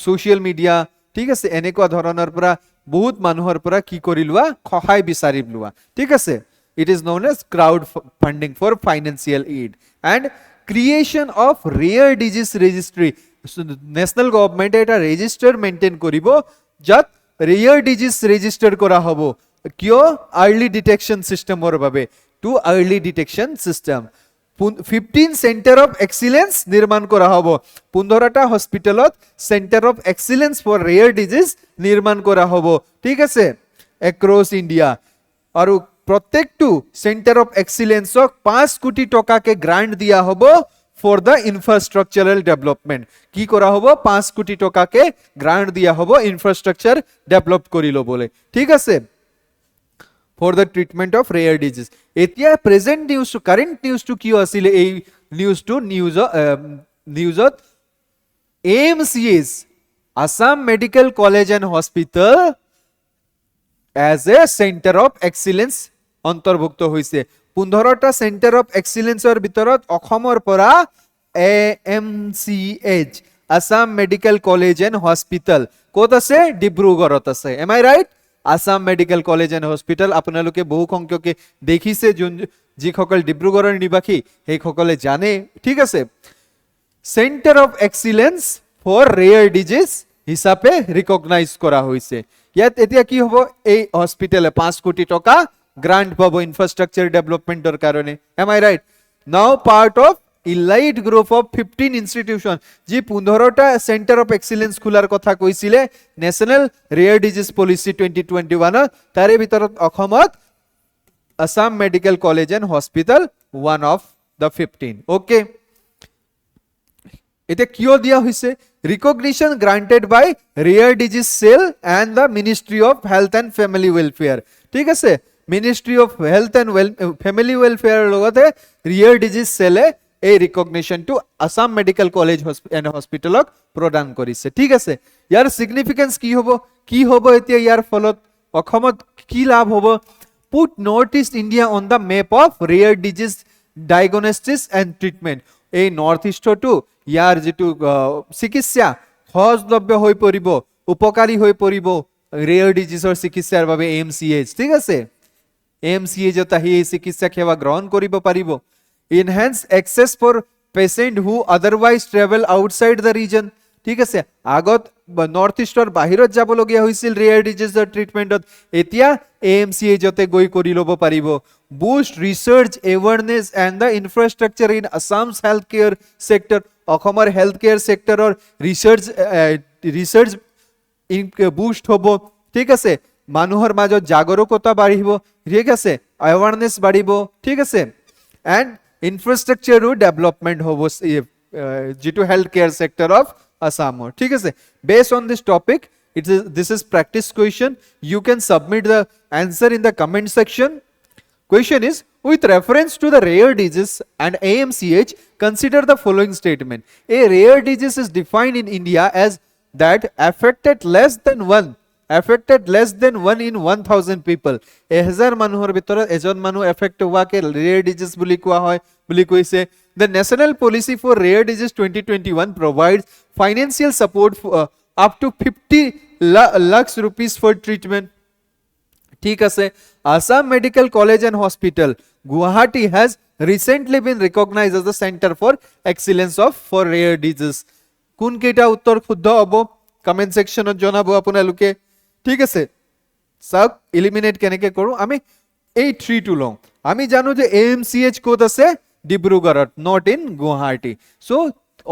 সোশ্যাল মিডিয়া ঠিক আছে এনেকুৱা ধৰণৰ পৰা বহুত মানুহৰ পৰা কি কৰি লোৱা সহায় বিচাৰি লোৱা ঠিক আছে it is known as crowd funding for financial aid and creation of rare disease registry national government এটা ৰেজিষ্টাৰ মেইনটেইন কৰিব যাত ৰেয়াৰ ডিজিজ ৰেজিষ্টাৰ কৰা হ'ব কিয় আৰ্লি ডিটেকশন সিস্টেমৰ বাবে to early detection system 15 centre of excellence নির্মাণ করা হবো 15টা হসপিটালত centre of excellence for rare disease নির্মাণ করা হবো ঠিক আছে অ্যাক্রস ইন্ডিয়া আর প্রত্যেকটো সেন্টার অফ এক্সিলেন্সক 5 কোটি টাকাকে গ্রান্ট দিয়া হবো ফর দ্য ইনফ্রাস্ট্রাকচারাল ডেভেলপমেন্ট কি করা হবো 5 কোটি টাকাকে গ্রান্ট দিয়া হবো ইনফ্রাস্ট্রাকচার ডেভেলপ করিলো বলে ঠিক আছে for the treatment of rare disease etia present news to current news to ki asile ei news ot AMCS Assam Medical College and Hospital as a center of excellence অন্তৰ্ভুক্ত হৈছে 15টা centre of এক্সিলেন্সৰ ভিতৰত অসমৰ পৰা AMCH Assam Medical College and Hospital ক'ত আছে ডিব্ৰুগড়ত আছে am I right Assam Medical College and Hospital আপোনালোকে বহু সংখ্যকে দেখিছে যিসকল ডিব্ৰুগড়ৰ নিবাসী সেই সকলে জানে ঠিক আছে centre of excellence for rare disease হিচাপে ৰিকগনাইজ কৰা হৈছে ইয়াত এতিয়া কি হ'ব এই হস্পিটালে 5 কোটি টকা গ্ৰান্ট পাব ইনফ্ৰাস্ট্ৰাকচাৰ ডেভেলপমেন্টৰ কাৰণে am I right now part of elite group of 15 institution ji 15টা center of excellence খোলাৰ কথা কৈছিলে national rare disease policy 2021 তাৰে ভিতৰত অসমত Assam Medical College and Hospital one of the 15 okay এটা কিয় দিয়া হৈছে recognition granted by rare disease cell and the Ministry of Health and Family Welfare ঠিক আছে Ministry of Health and Family Welfare লগতে rare disease cell এই recognition to Assam medical college and হস্পিটেলক প্ৰদান কৰিছে ঠিক আছে ইয়াৰ সিগনিফিকেন্স কি হ'ব এতিয়া ইয়াৰ ফলত অসমত কি লাভ হ'ব put north east India on the map of rare disease diagnostics and treatment এই নৰ্থ ইষ্টটো ইয়াৰ যেটো চিকিৎসা সহজলভ্য হৈ পৰিব উপকাৰী হৈ পৰিব ৰেয়াৰ ডিজিজৰ চিকিৎসাৰ বাবে AMCH ঠিক আছে AMCH ত আহি চিকিৎসা সেৱা গ্ৰহণ কৰিব পাৰিব enhance access for patient who otherwise travel outside the region ঠিক আছে আগত নৰ্থ ইষ্টৰ বাহিৰত যাব লগিয়া হৈছিল ৰেয়াৰ ডিজিজৰ ট্ৰিটমেন্টত এতিয়া AMCH জতে গৈ কৰি লব পাৰিব boost research awareness and the infrastructure in Assam's healthcare sector অসমৰ হেলথ কেয়াৰ সেক্টৰৰ ৰিসাৰ্চ বুষ্ট হ'ব ঠিক আছে মানুহৰ মাজত জাগৰূকতা বাঢ়িব ঠিক আছে অ্যাৱাৰনেস বাঢ়িব ঠিক আছে এন্ড ইনফ্ৰাষ্ট্ৰাকচাৰো ডেভেলপমেন্ট হ'ব যেটো health care sector of Assamor ঠিক আছে based on this topic this is practice question you can submit the answer in the comment section. Question is with reference to the rare disease and AMCH consider the following statement. A rare disease is defined in India as that affected less than 1 in 1000 people 1000 মানুহৰ ভিতৰত এজন মানুহ effect হোৱাকে rare disease বুলি কোৱা হয় বুলি কৈছে. The National Policy for Rare Disease 2021 provides financial support for, up to 50 lakhs rupees for treatment. ঠিক আছে Assam Medical College and Hospital Guwahati has recently been recognized as the center for excellence for rare disease. কোন কেইটা উত্তৰ শুদ্ধ হ'ব comment সেকশনত জনাব আপোনালোকে ঠিক আছে সব এলিমিনেট কেনেকে কৰো আমি এই 3 টু লওঁ আমি জানো যে AMCH কোড আছে ডিব্ৰুগড়ত not in Guwahati so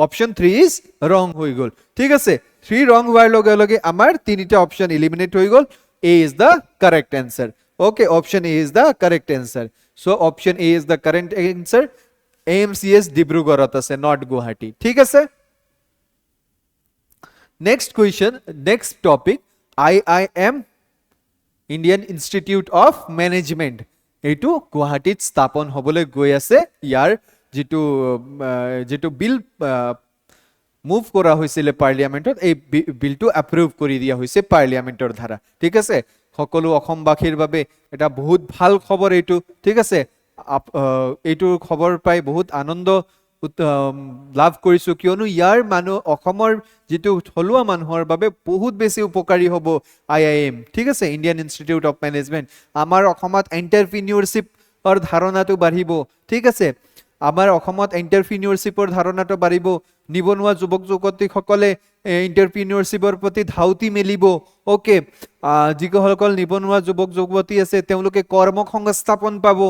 option 3 is ৰং হৈ গল ঠিক আছে 3 ৰং হোৱাৰ লগে লগে আমাৰ তিনিটা অপশন এলিমিনেট হৈ গল A is the correct answer. Okay, option A is the correct answer. So option A is the correct answer. AMCS Dibrugarh ase not Guwahati. ठीक है sir? Next question, next topic IIM Indian Institute of Management. এইটো গুৱাহাটীত স্থাপন হ'বলৈ গৈ আছে ইয়াৰ যেটো বিল move কৰা হৈছিল পাৰ্লিয়ামেন্টত এই বিলটো এপ্ৰুভ কৰি দিয়া হৈছে পাৰ্লিয়ামেন্টৰ ধাৰা ঠিক আছে সকলো অসমবাসীৰ বাবে এটা বহুত ভাল খবৰ এইটো ঠিক আছে এইটো খবৰ পাই বহুত আনন্দ লাভ কৰিছো কিয়নো ইয়াৰ মানুহ অসমৰ যেটো থলুৱা মানুহৰ বাবে বহুত বেছি উপকাৰী হ'ব IIM ঠিক আছে ইণ্ডিয়ান ইনষ্টিটিউট অফ মেনেজমেন্ট আমাৰ অসমত এন্টাৰপ্ৰিনিয়ৰশিপৰ ধাৰণাটো বাঢ়িব ঠিক আছে আমাৰ অসমত এন্টাৰপ্ৰিনিয়ৰশিপৰ ধাৰণাটো বাঢ়িব নিবনুৱা যুৱক যুৱতীসকলে এন্টাৰপ্ৰিনিয়ৰশিপৰ প্ৰতি ধাউতি মেলিব ওকে যিসকল নিবনুৱা যুৱক যুৱতী আছে তেওঁলোকে কৰ্মসংস্থাপন পাব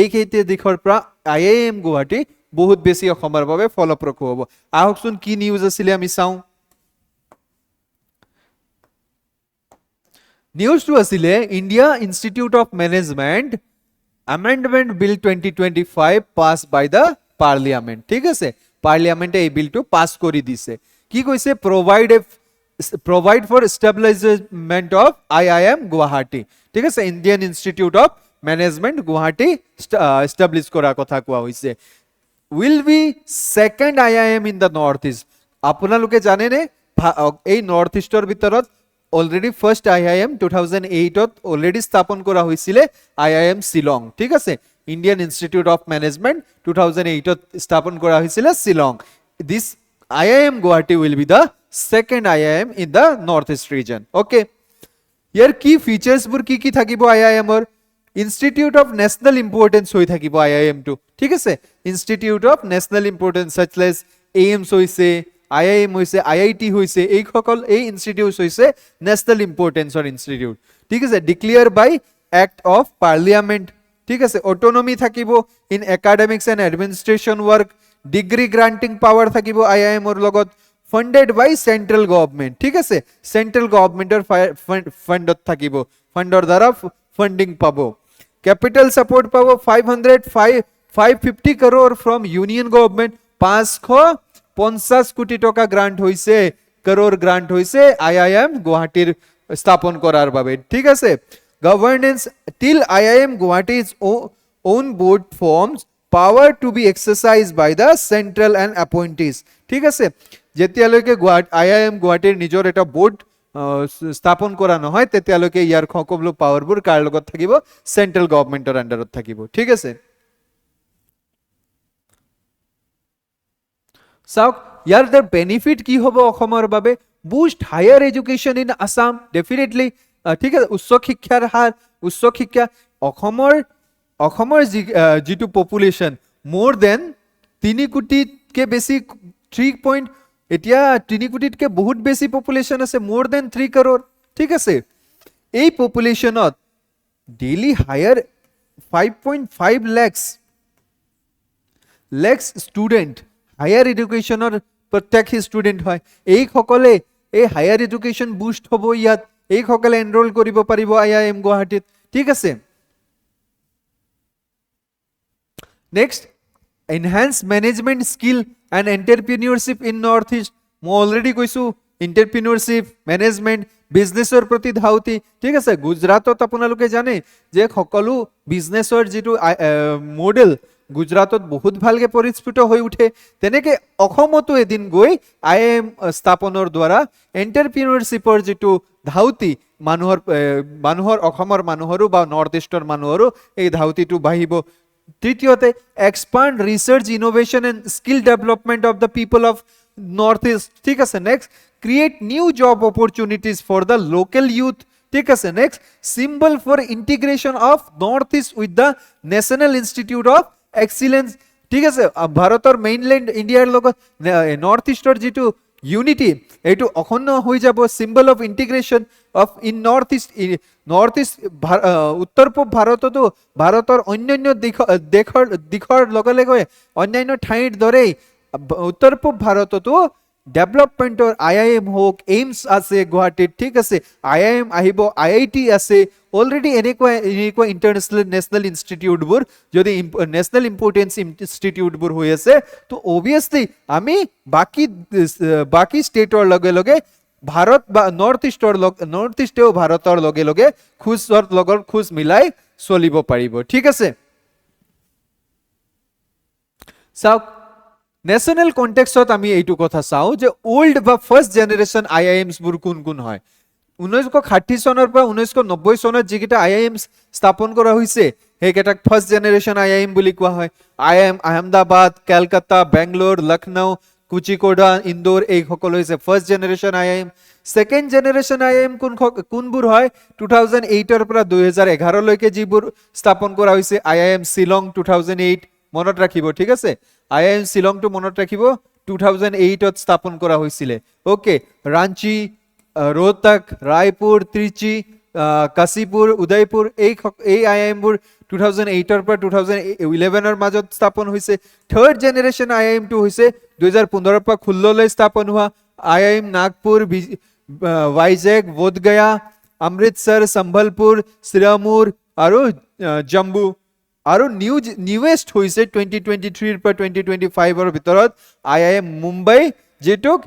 এই কেইটা দিশৰ পৰা IIM গুৱাহাটী বহুত বেছি অসমৰ বাবে ফলপ্ৰসূ হ'ব আহকচোন কি নিউজ আছিল আমি চাও নিউজটো আছিল India institute of management Amendment Bill 2025 passed by the Parliament. ঠিক আছে পার্লিয়ামেন্টে এই বিলটো পাস কৰি দিছে কি কৈছে provide for establishment of IIM Guwahati ঠিক আছে Indian Institute of Management Guwahati establish কৰা কথা কোৱা হৈছে will be second IIM in the northeast আপোনালোকে জানে নে এই নর্থ ইষ্টৰ ভিতৰত already first IIM 2008 ত already স্থাপন কৰা হৈছিল IIM Shillong ঠিক আছে Indian Institute of Management 2008 ত স্থাপন কৰা হৈছিল Shillong this IIM Guwahati will be the second IIM in the northeast region okay here key features bur ki থাকিব IIM or Institute of National Importance হৈ থাকিব IIM to ঠিক আছে Institute of National Importance such as AIMS হৈছে IIM হৈছে IIT হৈছে এই সকল এই ইনষ্টিটিউটস হৈছে ন্যাশনাল ইম্পৰ্টেন্সৰ ইনষ্টিটিউট ঠিক আছে declare by act of parliament ঠিক আছে অটোনমি থাকিব in academics and administration work degree granting power থাকিব IIM ৰ লগত ফান্ডেড বাই সেন্ট্ৰেল গভৰ্নমেন্ট ঠিক আছে সেন্ট্ৰেল গভৰ্নমেন্টৰ ফান্ডত থাকিব ফান্ডৰ দ্বাৰা ফান্ডিং পাব ক্যাপিটাল সাপোর্ট পাব 550 crore from union government 550 কোটি টাকা গ্রান্ট হইছে করোর গ্রান্ট হইছে IIM গুৱাহাটীৰ স্থাপন কৰাৰ বাবে ঠিক আছে governance till IIM Guwahati's own board forms power to be exercised by the central and appointees ঠিক আছে যেতিয়ালৈকে IIM গুৱাহাটীৰ নিজৰ এটা বোৰ্ড স্থাপন কৰা নহয় তেতিয়ালৈকে ইয়াৰ সকলো পাৱাৰবোৰ কাৰ লগত থাকিব সেন্ট্ৰেল গভৰ্নমেন্টৰ আন্ডাৰত থাকিব ঠিক আছে So, here the benefit কি হ'ব অসমৰ বাবে boost higher education in Assam definitely ঠিক আছে উচ্চ শিক্ষাৰ হাৰ উচ্চ শিক্ষা অসমৰ যেটো পপুলেশন more than 3 কোটিতকে বেছি 3 এতিয়া 3 কোটিতকে বহুত বেছি পপুলেশন আছে more than 3 crore ঠিক আছে এই পপুলেশনত daily higher 5.5 lakhs student higher এডুকেশনৰ প্ৰত্যেক ষ্টুডেন্ট হয় এই সকলে এই হায়াৰ এডুকেশন বুস্ট হ'ব ইয়াত এইসকলে এনৰোল কৰিব পাৰিব IIM গুৱাহাটীত ঠিক আছে next enhance management skill and entrepreneurship in northeast মই অলৰেডি কৈছো entrepreneurship management বিজনেছৰ প্ৰতি ধাউতি ঠিক আছে গুজৰাটত আপোনালোকে জানে যে সকলো বিজনেছৰ যেটো মডেল গুজৰাটত বহুত ভালকে পৰিস্ফুট হৈ উঠে তেনেকে অসমতো এদিন গৈ IIM স্থাপনৰ দ্বাৰা এন্টাৰপ্ৰিনিয়ৰশিপৰ যেটো ধাউতি মানুহৰ অসমৰ মানুহৰো বা নৰ্থ ইষ্টৰ মানুহৰো এই ধাউতিটো বাঢ়িব তৃতীয়তে expand research innovation and skill development of the people of northeast ঠিক আছে next create new job opportunities for the local youth ঠিক আছে next symbol for integration of northeast with the national institute of excellence ঠিক আছে ভাৰতৰ mainland ইন্ডিয়াৰ লগত north ইষ্টৰ যেটো ইউনিটি এটো অখন্ন হৈ যাব symbol of integration of in north east উত্তৰ পূব ভাৰততো ভাৰতৰ অন্যান্য দিশৰ লগে লগে অন্যান্য ঠাইৰ দৰে উত্তৰ পূব ভাৰততো ডেভেলপমেন্টৰ IIM হোক এইমছ আছে গুৱাহাটীত ঠিক আছে IIM আহিব IIT আছে অলৰেডি এনেকুৱা ইন্টাৰনেশনাল নেশনাল ইনষ্টিটিউটবোৰ যদি নেশনাল ইম্পৰ্টেন্স ইনষ্টিটিউটবোৰ হৈ আছে তো অবিয়াসলি আমি বাকি ষ্টেটৰ লগে লগে ভাৰত বা নৰ্থ ইষ্টেও ভাৰতৰ লগে লগে খোজ মিলাই চলিব পাৰিব ঠিক আছে চাওক ন্যাশনাল কনটেক্সট আমি এইটো কথা চাও যে ওল্ড বা ফার্স্ট জেনারেশন IIMs বুৰ কোন হয় 1960 চনৰ পৰা 1990 চনত যিকিটা IIMs স্থাপন কৰা হৈছে হেকেটাক ফাৰ্স্ট জেনাৰেশন IIM বুলি কোৱা হয় IIM আহমেদাবাদ কলকাতা বেংগলোৰ লখনউ কুচিকোডা ইন্দোৰ এই সকল হৈছে first generation IIM second generation IIM কোনবোৰ হয় 2008 ৰ পৰা 2011 লৈকে যিবোৰ স্থাপন কৰা হৈছে IIM শিলং 2008 মনত ৰাখিব ঠিক আছে IIM শিলং টু মনত ৰাখিব 2008 ত স্থাপন কৰা হৈছিল ওকে ৰাঞ্চি रोहतक रायपुर त्रिची काशीपुर उदयपुर এই IIM বুৰ 2008 ৰ পৰা 2011 ৰ মাজত স্থাপন হৈছে থাৰ্ড জেনাৰেশন IIM টু হৈছে 2015 ৰ পৰা খুল্ললৈ স্থাপন হোৱা IIM নাগপুৰ वाइजैग बोधगया अमृतसर संबलपुर सिरामुर আৰু জম্বু আৰু নিউৱেষ্ট হৈছে 2023 ৰ পৰা 2025 ৰ ভিতৰত IIM মুম্বাই যেটোক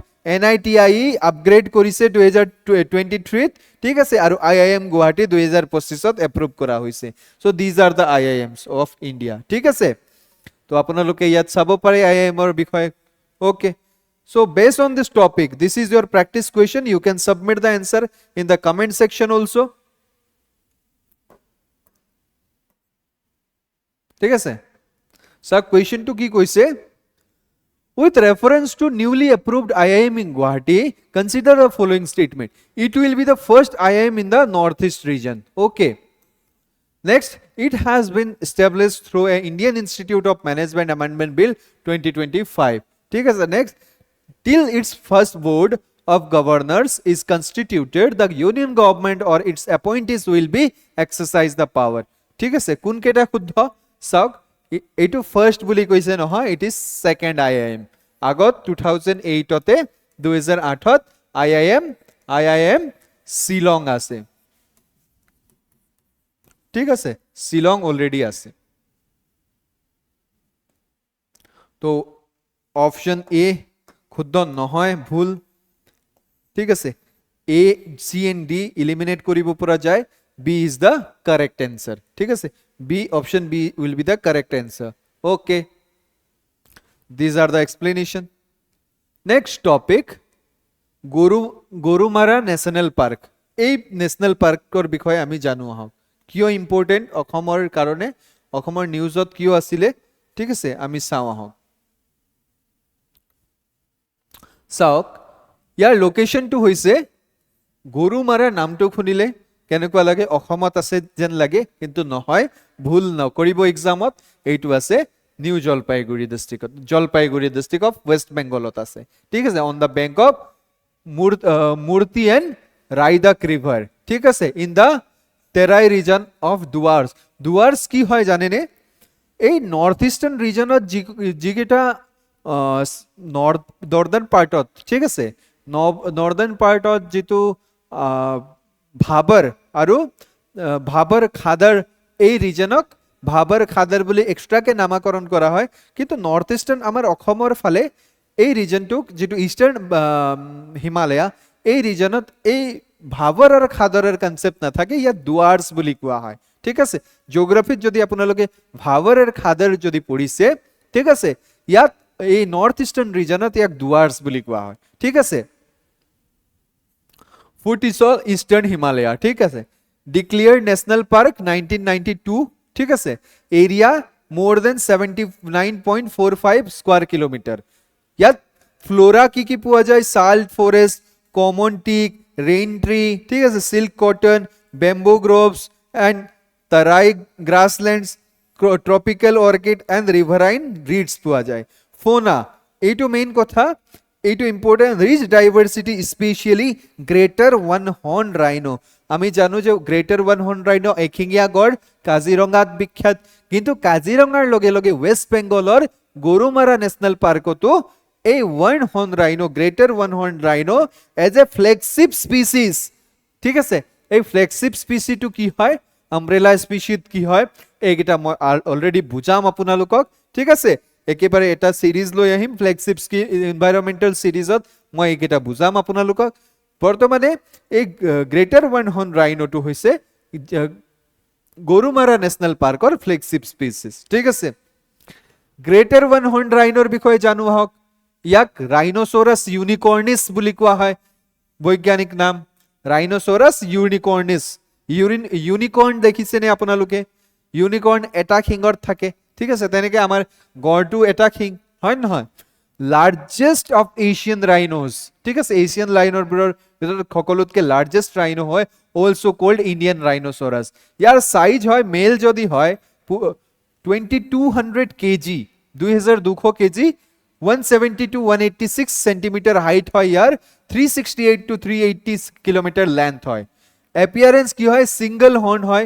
NITIE আপগ্ৰেড কৰিছে 2023 ঠিক আছে আৰু IIM গুৱাহাটী 2025 ত এপ্ৰুভ কৰা হৈছে so this are the IIMs অফ ইন্ডিয়া ঠিক আছে তো আপোনালোকে ইয়াত চাব পাৰে IIM ৰ বিষয়ে okay so based on this topic this is your practice question you can submit the answer in the comment section also ঠিক আছে sir question to কি কৈছে with reference to newly approved IIM in Guwahati consider the following statement it will be the first IIM in the northeast region okay next it has been established through a Indian Institute of Management Amendment Bill 2025 ঠিক আছে next till its first board of governors is constituted the union government or its appointees will be exercise the power ঠিক আছে কোন কেটা শুদ্ধ চাওক এইটো first বুলি কৈছে নহয় ইট ইজ সেকেন্ড IIM আগত 2008 তে 2008 ত IIM শিলং আছে ঠিক আছে শিলং অলরেডি আছে তো অপশন এ শুদ্ধ নহয় ভুল ঠিক আছে A C and D eliminate কৰিব পৰা যায় B is the correct answer ঠিক আছে B option B will be the correct answer okay these are the explanation next topic Gorumara National Park এই ন্যাশনাল পাৰ্কৰ বিষয়ে আমি জানো আহক কিয় ইম্পৰ্টেন্ট অসমৰ কাৰণে অসমৰ নিউজত কিয় আছিল ঠিক আছে আমি চাও আহক চাওক ইয়াৰ লোকেশনটো হৈছে গৰুমাৰা নামটো শুনিলে কেনেকুৱা লাগে অসমত আছে যেন লাগে কিন্তু নহয় ভুল নকৰিব এক্সামত এইটো আছে new Jalpaiguri district of west বেঙ্গলত আছে ঠিক আছে on the bank of Murti and Raidak river ঠিক আছে in the Terai region of Dooars কি হয় জানেনে এই নৰ্থ ইষ্টাৰ্ণ ৰিজনত যিকেইটা নৰ্দাৰ্ণ পাৰ্টত ঠিক আছে নৰ্দাৰ্ণ পাৰ্টত যেটো ভাবৰ আৰু ভাবৰ খাদাৰ এই ৰিজনক ভাবৰ খাদাৰ বুলি এক্সট্ৰাকে নামাকৰণ কৰা হয় কিন্তু নৰ্থ ইষ্টাৰ্ণ আমাৰ অসমৰ ফালে এই ৰিজনটোক যেটো ইষ্টাৰ্ণ হিমালয়া এই ৰিজনত এই ভাবৰ আৰু খাদৰৰ কনসেপ্ট নাথাকে ইয়াত দুৱাৰ্স বুলি কোৱা হয় ঠিক আছে জিওগ্ৰাফিত যদি আপোনালোকে ভাবৰ আৰু খাদৰ যদি পঢ়িছে ঠিক আছে ইয়াত এই নৰ্থ ইষ্টাৰ্ণ ৰিজনত ইয়াক দুৱাৰ্স বুলি কোৱা হয় ঠিক আছে foothills of eastern Himalaya ঠিক আছে declared national park 1992 ঠিক আছে area more than 79.45 square kilometer ইয়াত ফ্লোরা কি পোৱা যায় salt forest common teak rain tree ঠিক আছে silk cotton bamboo groves and tarai grasslands tropical orchid and riverine reeds পোৱা যায় fauna এইটো মেইন কথা এইটো important rich diversity specially greater one horn rhino আমি জানো যে গ্রেটার ওয়ান হর্ন রাইনো এশিঙীয়া গড় কাজিৰঙাত বিখ্যাত কিন্তু কাজিৰঙাৰ লগে লগে ওয়েস্ট বেঙ্গলৰ গৰুমাৰা ন্যাশনাল পার্কতো এই one horn rhino greater one horn rhino as a flagship species ঠিক আছে এই ফ্ল্যাগশিপ স্পিসিটো কি হয় আমব্রেলা স্পিসিত কি হয় এইকেইটা মই অলৰেডি বুজাম আপোনালোকক ঠিক আছে একেবাৰে এটা সিৰিজ লৈ আহিম ফ্ল্যাগশিপ এনভায়ৰনমেন্টাল সিৰিজত মই এইকেইটা বুজাম আপোনালোকক বৰ্তমানে এই গ্ৰেটাৰ ওয়ান হৰ্ন ৰাইনোটো হৈছে গৰুমাৰা ন্যাশনাল পাৰ্কৰ ফ্ল্যাগশিপ স্পিসিস ঠিক আছে গ্ৰেটাৰ ওয়ান হৰ্ন ৰাইনোৰ বিষয়ে জানো আহক ইয়াক ৰাইনোসৰাছ ইউনিকৰ্নিছ বুলি কোৱা হয় বৈজ্ঞানিক নাম ৰাইনোসৰাছ ইউনিকৰ্নিছ ইউনিকৰ্ন দেখিছেনে আপোনালোকে ইউনিকৰ্ন এটা শিঙত থাকে ঠিক আছে তেনেকে আমাৰ গড়টো এটা শিং হয় নহয় লাৰ্জেষ্ট অফ এশিয়ান ৰাইনোস ঠিক আছে এশিয়ান ৰাইনোৰ ভিতৰত সকলোতকৈ লাৰ্জেষ্ট ৰাইনো হয় অলসো কল্ড ইণ্ডিয়ান ৰাইনোসৰাছ ইয়াৰ সাইজ হয় মেল যদি হয় 2200 KG 2200 KG 170 to 186 centimetre height হয় ইয়ার 368 to 380 কিলোমিটার লেন্থ হয় এপিয়ারেন্স কি হয় সিঙ্গল হর্ন হয়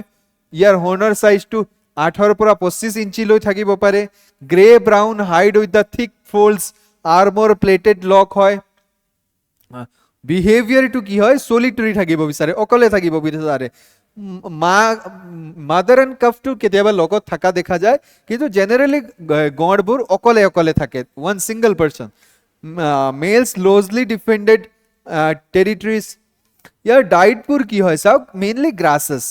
ইয়াৰ হৰ্নৰ সাইজটো 8 পৰা 25 ইঞ্চি লৈ থাকিব পাৰে grey brown hide with the thick folds আৰ্মৰ plated লক হয় বিহেভিয়াৰ টু কি হয় সলিটাৰী থাকিব বিচাৰে অকলে থাকিব বিচাৰে মাদাৰ এণ্ড কাফটো কেতিয়াবা লগত থাকা দেখা যায় কিন্তু জেনাৰেলি গড়বোৰ অকলে অকলে থাকে one single person males closely defended territories ইয়াৰ ডায়েটবোৰ কি হয় চাওক mainly grasses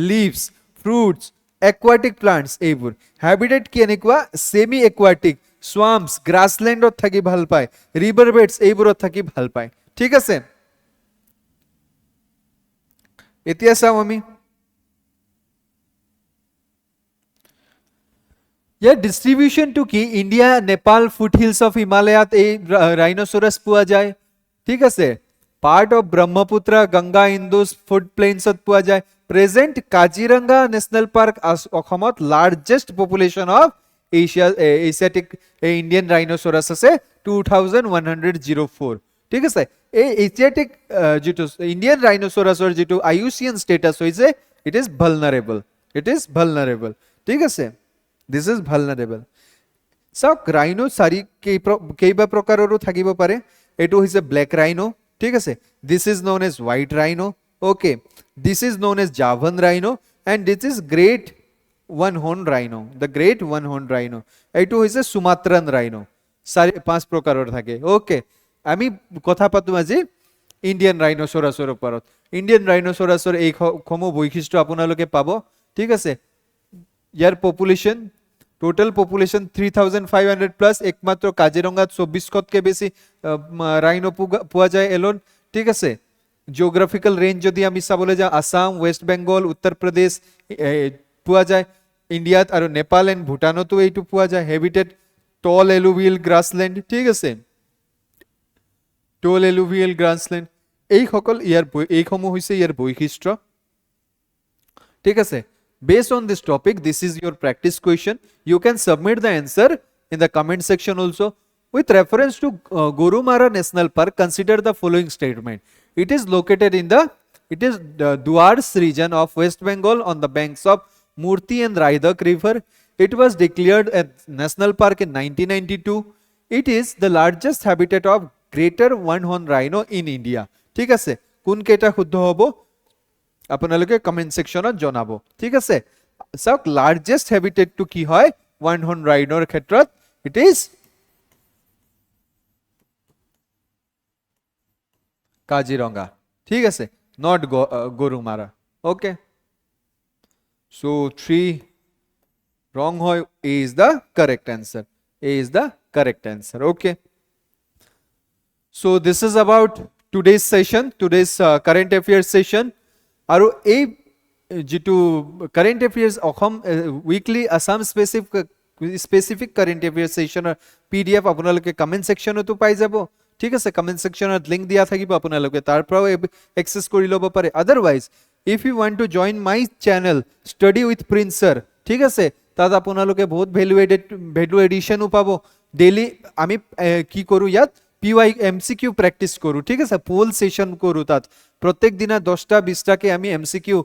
leaves fruits aquatic plants এইবোৰ হ্যাবিটেট কি এনেকুৱা সেমি একুৱাটিক সোয়াম্পস গ্ৰাসল্যান্ডত থাকি ভাল পায় ৰিভাৰ বেডস এইবোৰত থাকি ভাল পায় ঠিক আছে এতিয়া চাও আমি ইয়াৰ ডিস্ট্ৰিবিউশনটো কি ইন্ডিয়া নেপাল ফুটহিলস অফ হিমালয়াত এই ৰাইনোসৰাছ পোৱা যায় ঠিক আছে part of Brahmaputra Ganga Indus flood প্লেইনসত পোৱা যায় প্ৰেজেন্ট কাজিৰঙা ন্যাশনাল পাৰ্ক অসমত largest population of Asiatic Indian rhinoceros আছে 2104 ঠিক আছে এই এশিয়াটিক যেটো ইন্ডিয়ান ৰাইনোসৰাছৰ যেটো আইইউসিএন স্ট্যাটাস হৈছে ইট ইজ ভালনাৰেবল ঠিক আছে দিস ইজ ভালনাৰেবল সক ৰাইনো চাৰি কেইবা প্ৰকাৰৰো থাকিব পাৰে এটো হৈছে ব্ল্যাক ৰাইনো ঠিক আছে this is known as white rhino okay this is known as Javan rhino and this is great one horn rhino the great one horn rhino এইটো হৈছে সুমাত্রান রাইনো চাৰি পাঁচ প্ৰকাৰৰ থাকে ওকে আমি কথা পাতো আজি ইন্ডিয়ান ৰাইনোসৰাছৰ ওপৰত ইন্ডিয়ান ৰাইনোসৰাছৰ এই সমূহ বৈশিষ্ট্য আপোনালোকে পাব ঠিক আছে ইয়াৰ পপুলেশন টোটাল পপুলেশন 3500 প্লাস একমাত্ৰ কাজিৰঙাত 24শতকে বেশি ৰাইনো পোৱা যায় এলোন ঠিক আছে জিওগ্ৰাফিক্যাল ৰেঞ্জ যদি আমি চাবলৈ যাওঁ আসাম ওয়েস্ট বেঙ্গল উত্তৰ প্ৰদেশ পোৱা যায় ইন্ডিয়াত আৰু নেপাল এণ্ড ভুটানতো এইটো পোৱা যায় হেবিটেট টল এলুভিয়েল গ্ৰাছল্যান্ড ঠিক আছে টল এলুভিয়েল গ্ৰাছল্যান্ড এইসমূহ হৈছে ইয়াৰ বৈশিষ্ট্য ঠিক আছে Based on this topic, this is your practice question. You can submit the answer in the comment section also. With reference to Gorumara National Park, consider the following statement. It is located in the Duars region of West Bengal on the banks of Murti and Raidak River. It was declared a national park in 1992. It is the largest habitat of greater one-horn rhino in India. ঠিক আছে কোন কেটা শুদ্ধ হ'ব আপোনালোকে comment সেকশনত জনাব ঠিক আছে চাওক লাৰ্জেষ্ট হেবিটেটটো কি হয় ওৱান হৰ্ন ৰাইনৰ ক্ষেত্ৰত ইট ইজ কাজিৰঙা ঠিক আছে not Gorumara okay so 3 wrong hoy A is the correct answer A is the correct answer okay so this is about today's session today's current affairs session aru ei jitu current affairs Assam weekly assam specific current affairs session pdf আপোনালোকে comment section তো পাই যাব ঠিক আছে comment section link দিয়া থাকিব আপোনালোকে তাৰ পৰাও access কৰি লব পাৰে otherwise if you want to join my channel study with prince sir ঠিক আছে তাত আপোনালোকে বহুত ভ্যালু এডিশনও পাব ডেইলি আমি কি কৰো ইয়াত পিওয়াই এমসিকিউ প্ৰ্যাকটিস কৰো ঠিক আছে পোল সেশন কৰো তাত প্ৰত্যেক দিনা 10টা 20টা কে আমি এমসিকিউ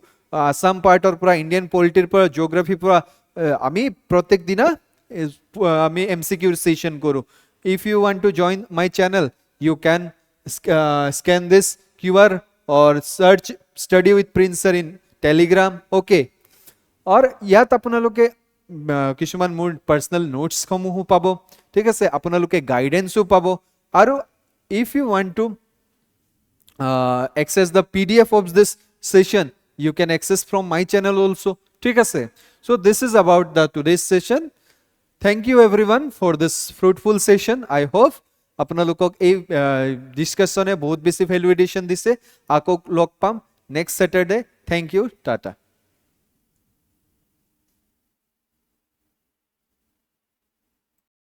আসাম পাৰ্টৰ পৰা ইন্ডিয়ান পলিটিৰ পৰা জিওগ্ৰাফি পৰা আমি প্ৰত্যেক দিনা আমি এমসিকিউ সেশন কৰো if you want to join my channel you can scan this QR or search study with prince sir in telegram okay और ইয়াত আপোনালোকে কিছুমান মোৰ পাৰ্সোনাল নোটস সমূহ পাব ঠিক আছে আপোনালোকে গাইডেন্সও পাব আৰু if you want to access the pdf of this session you can access from my channel also ঠিক আছে so this is about the today's session thank you everyone for this fruitful session I hope আপোনালোকক এই ডিসকাশনে বহুত বেছি value edition দিছে আকৌ লগ পাম next saturday thank you tata